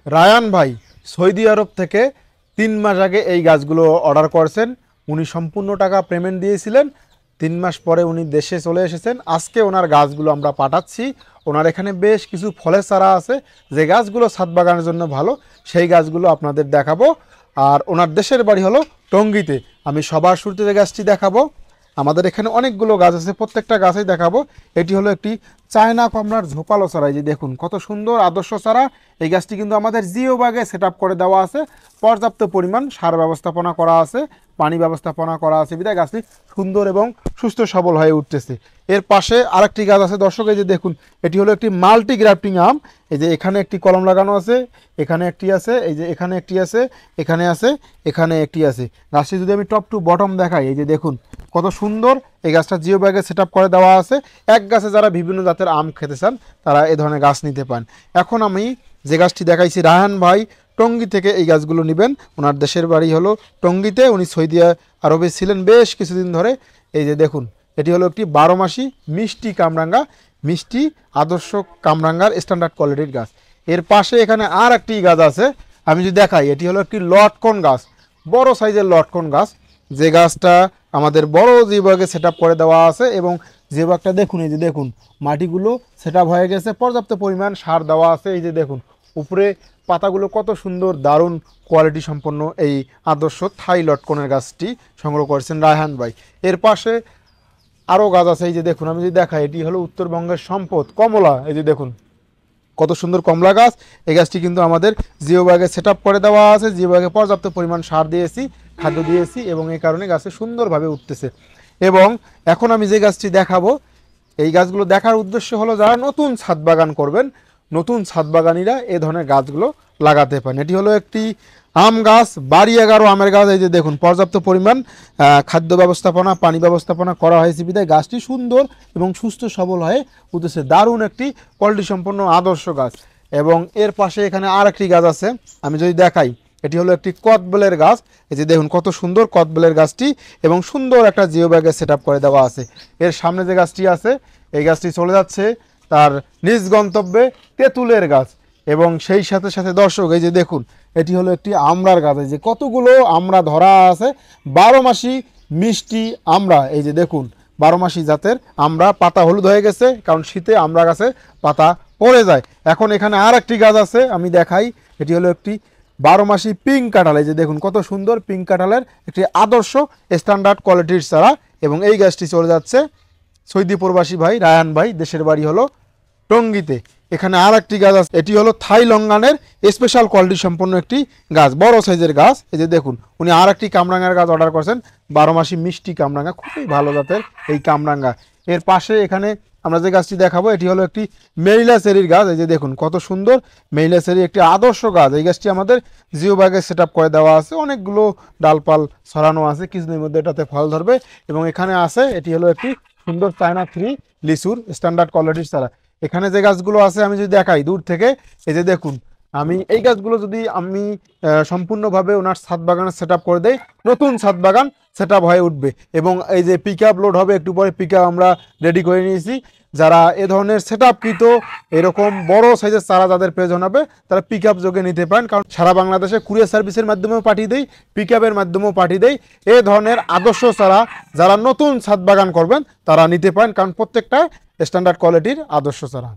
Ryan ভাই Saudi আরব থেকে 3 মাস আগে এই গাছগুলো অর্ডার করেছেন। উনি সম্পূর্ণ টাকা পেমেন্ট দিয়েছিলেন। 3 মাস পরে উনি দেশে চলে এসেছেন। আজকে ওনার গাছগুলো আমরা পাঠাচ্ছি। ওনার এখানে বেশ কিছু ফলের চারা আছে, যে গাছগুলো ছাদ বাগানের জন্য ভালো, সেই গাছগুলো আপনাদের দেখাবো। আর ওনার দেশের বাড়ি হলো টঙ্গীতে। আমি সবার শুরুতে যে গাছটি দেখাবো, আমাদের এখানে অনেকগুলো গাছ আছে, প্রত্যেকটা গাছেই দেখাবো। এটি হলো একটি চায়না কমলার ঝোপালো চারা। এই যে দেখুন কত সুন্দর আদর্শ চারা। এই গাছটি কিন্তু আমাদের জিও বাগে সেট আপ করে দেওয়া আছে। পর্যাপ্ত পরিমাণ সার ব্যবস্থাপনা করা আছে, পানি ব্যবস্থাপনা করা আছে, বিধায় গাছটি সুন্দর এবং সুস্থ সবল হয়ে উঠতেছে। এর পাশে আরেকটি গাছ আছে দর্শক, এই যে দেখুন এটি হলো একটি মাল্টি গ্রাফটিং আম। এই যে এখানে একটি কলম লাগানো আছে, এখানে একটি আছে, এই যে এখানে একটি আছে, এখানে আছে, এখানে একটি আছে। গাছটি যদি আমি টপ টু বটম দেখাই, এই যে দেখুন কত সুন্দর। এই গাছটা জিও ব্যাগে সেট আপ করে দেওয়া আছে। এক গাছে যারা বিভিন্ন জাতের আম খেতে চান তারা এ ধরনের গাছ নিতে পারেন। এখন আমি যে গাছটি দেখাইছি, রায়হান ভাই টঙ্গী থেকে এই গাছগুলো নেবেন। ওনার দেশের বাড়ি হলো টঙ্গীতে, উনি সৌদি আরবে ছিলেন বেশ কিছুদিন ধরে। এই যে দেখুন এটি হলো একটি 12 মাসি মিষ্টি কামরাঙ্গা, মিষ্টি আদর্শ কামরাঙ্গার স্ট্যান্ডার্ড কোয়ালিটির গাছ। এর পাশে এখানে আর একটি গাছ আছে, আমি যদি দেখাই, এটি হলো একটি লটকন গাছ, বড় সাইজের লটকন গাছ। যে গাছটা আমাদের বড় জিওব্যাগে সেট আপ করে দেওয়া আছে, এবং জিওব্যাগটা দেখুন, এই যে দেখুন মাটিগুলো সেট আপ হয়ে গেছে, পর্যাপ্ত পরিমাণ সার দেওয়া আছে। এই যে দেখুন উপরে পাতাগুলো কত সুন্দর, দারুণ কোয়ালিটি সম্পন্ন এই আদর্শ থাই লটকনের গাছটি সংগ্রহ করেছেন রায়হান ভাই। এর পাশে আরও গাছ আছে, এই যে দেখুন আমি যদি দেখাই, এটি হলো উত্তরবঙ্গের সম্পদ কমলা। এই যে দেখুন কত সুন্দর কমলা গাছ। এই গাছটি কিন্তু আমাদের জিও ব্যাগে সেট আপ করে দেওয়া আছে। জিও ব্যাগে পর্যাপ্ত পরিমাণ সার দিয়েছি, খাদ্য দিয়েছি, এবং এই কারণে গাছে সুন্দরভাবে উঠতেছে। এবং এখন আমি যে গাছটি দেখাবো, এই গাছগুলো দেখার উদ্দেশ্য হলো যারা নতুন ছাদ বাগান করবেন, নতুন ছাদ বাগানিরা এ ধরনের গাছগুলো লাগাতে পারেন। এটি হলো একটি আম গাছ, বাড়ি 11 আমের গাছ। এই যে দেখুন পর্যাপ্ত পরিমাণ খাদ্য ব্যবস্থাপনা, পানি ব্যবস্থাপনা করা হয়েছে, বিধায় গাছটি সুন্দর এবং সুস্থ সবল হয়ে উঠেছে। দারুণ একটি কোয়ালিটি সম্পন্ন আদর্শ গাছ। এবং এর পাশে এখানে আর একটি গাছ আছে, আমি যদি দেখাই, এটি হলো একটি কদবেলের গাছ। এই যে দেখুন কত সুন্দর কদবেলের গাছটি, এবং সুন্দর একটা জিও ব্যাগে সেট আপ করে দেওয়া আছে। এর সামনে যে গাছটি আছে, এই গাছটি চলে যাচ্ছে তার নিজ গন্তব্যে, তেঁতুলের গাছ। এবং সেই সাথে সাথে দর্শক এই যে দেখুন এটি হলো একটি আমড়ার গাছ। এই যে কতগুলো আমড়া ধরা আছে, 12 মাসি মিষ্টি আমড়া। এই যে দেখুন 12 মাসি জাতের আমড়া, পাতা হলুদ হয়ে গেছে, কারণ শীতে আমড়া গাছে পাতা পড়ে যায়। এখন এখানে আর একটি গাছ আছে, আমি দেখাই, এটি হলো একটি 12 মাসি পিঙ্ক কাঁঠাল। এই যে দেখুন কত সুন্দর পিঙ্ক কাঁঠালের একটি আদর্শ স্ট্যান্ডার্ড কোয়ালিটির চারা। এবং এই গাছটি চলে যাচ্ছে সৌদি প্রবাসী ভাই রায়হান ভাই, দেশের বাড়ি হলো টঙ্গীতে। এখানে আর একটি গাছ আছে, এটি হলো থাই লঙ্গানের স্পেশাল কোয়ালিটি সম্পন্ন একটি গাছ, বড় সাইজের গাছ। এই যে দেখুন উনি আর একটি কামরাঙ্গার গাছ অর্ডার করেছেন, 12 মাসি মিষ্টি কামরাঙ্গা, খুবই ভালো জাতের এই কামরাঙ্গা। এর পাশে এখানে আমরা যে গাছটি দেখাবো, এটি হলো একটি মেরিলা চেরির গাছ। এই যে দেখুন কত সুন্দর মেরিলা চেরি, একটি আদর্শ গাছ। এই গাছটি আমাদের জিও ব্যাগে সেট আপ করে দেওয়া আছে, অনেকগুলো ডালপাল ছড়ানো আছে, কিছুদিনের মধ্যে এটাতে ফল ধরবে। এবং এখানে আছে, এটি হলো একটি সুন্দর চায়না 3 লিচুর স্ট্যান্ডার্ড কোয়ালিটির চারা। এখানে যে গাছগুলো আছে আমি যদি দেখাই দূর থেকে, এই যে দেখুন আমি এই গাছগুলো যদি আমি সম্পূর্ণভাবে ওনার ছাদ বাগানে সেট আপ করে দেই, নতুন ছাদ বাগান সেট আপ হয়ে উঠবে। এবং এই যে পিক আপ লোড হবে, একটু পরে পিক আপ আমরা রেডি করে নিয়েছি। যারা এ ধরনের সেট আপকৃত এরকম বড় সাইজের চারা যাদের প্রয়োজন হবে, তারা পিক আপ যোগে নিতে পারেন, কারণ সারা বাংলাদেশে কুরিয়ার সার্ভিসের মাধ্যমেও পাঠিয়ে দেই, পিক আপের মাধ্যমেও পাঠিয়ে দেই। এ ধরনের আদর্শ চারা যারা নতুন ছাদ বাগান করবেন তারা নিতে পারেন, কারণ প্রত্যেকটা স্ট্যান্ডার্ড কোয়ালিটির আদর্শ চারা।